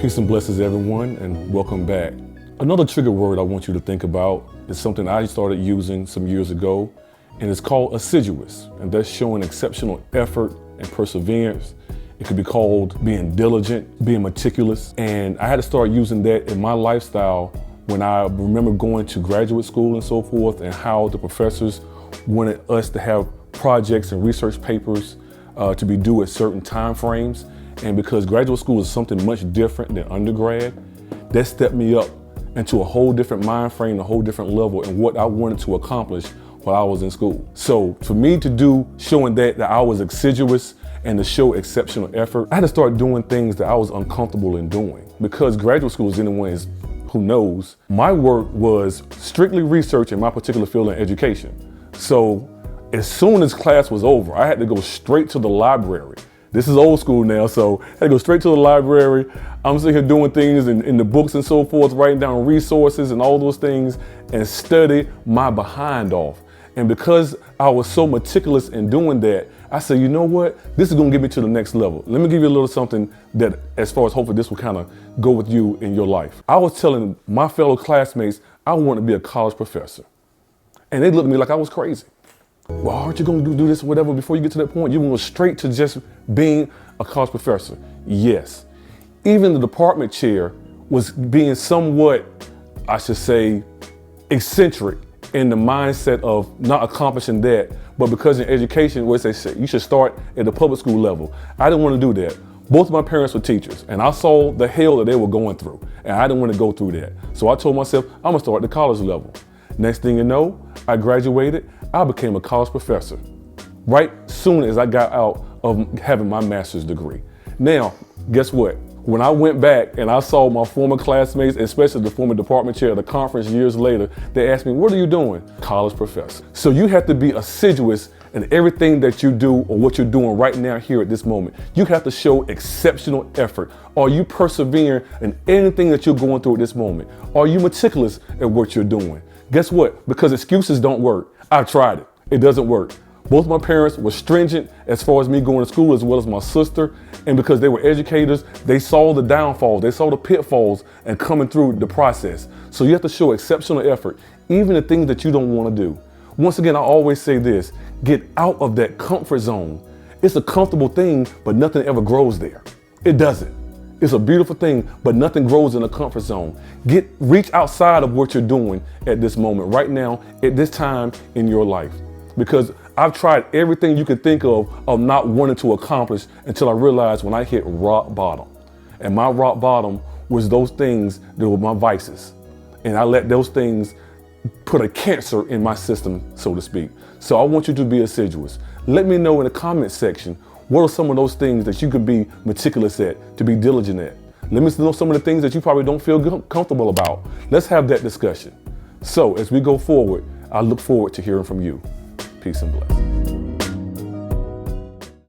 Peace and blessings, everyone, and welcome back. Another trigger word I want you to think about is something I started using some years ago, and it's called assiduous, and that's showing exceptional effort and perseverance. It could be called being diligent, being meticulous, and I had to start using that in my lifestyle when I remember going to graduate school and so forth, and how the professors wanted us to have projects and research papers to be due at certain time frames. And because graduate school is something much different than undergrad, that stepped me up into a whole different mind frame, a whole different level in what I wanted to accomplish while I was in school. So for me to do showing that I was assiduous and to show exceptional effort, I had to start doing things that I was uncomfortable in doing. Because graduate school, as anyone who knows, my work was strictly research in my particular field in education. So as soon as class was over, I had to go straight to the library. This is old school now, so I had to go straight to the library. I'm sitting here doing things in the books and so forth, writing down resources and all those things, and study my behind off. And because I was so meticulous in doing that, I said, you know what? This is gonna get me to the next level. Let me give you a little something that, as far as hopefully this will kind of go with you in your life. I was telling my fellow classmates, I want to be a college professor. And they looked at me like I was crazy. Well, aren't you going to do this or whatever before you get to that point? You're going to go straight to just being a college professor. Yes. Even the department chair was being somewhat, I should say, eccentric in the mindset of not accomplishing that. But because in education, what they say, you should start at the public school level. I didn't want to do that. Both of my parents were teachers, and I saw the hell that they were going through, and I didn't want to go through that. So I told myself, I'm going to start at the college level. Next thing you know, I graduated. I became a college professor right soon as I got out of having my master's degree. Now, guess what? When I went back and I saw my former classmates, especially the former department chair at the conference years later, they asked me, what are you doing? College professor. So you have to be assiduous in everything that you do or what you're doing right now here at this moment. You have to show exceptional effort. Are you persevering in anything that you're going through at this moment? Are you meticulous at what you're doing? Guess what? Because excuses don't work. I've tried it. It doesn't work. Both my parents were stringent as far as me going to school, as well as my sister. And because they were educators, they saw the downfalls, they saw the pitfalls and coming through the process. So you have to show exceptional effort, even the things that you don't want to do. Once again, I always say this, get out of that comfort zone. It's a comfortable thing, but nothing ever grows there. It doesn't. It's a beautiful thing, but nothing grows in a comfort zone. Reach outside of what you're doing at this moment, right now, at this time in your life. Because I've tried everything you could think of not wanting to accomplish until I realized when I hit rock bottom. And my rock bottom was those things that were my vices. And I let those things put a cancer in my system, so to speak. So I want you to be assiduous. Let me know in the comment section, what are some of those things that you could be meticulous at, to be diligent at? Let me know some of the things that you probably don't feel comfortable about. Let's have that discussion. So as we go forward, I look forward to hearing from you. Peace and blessings.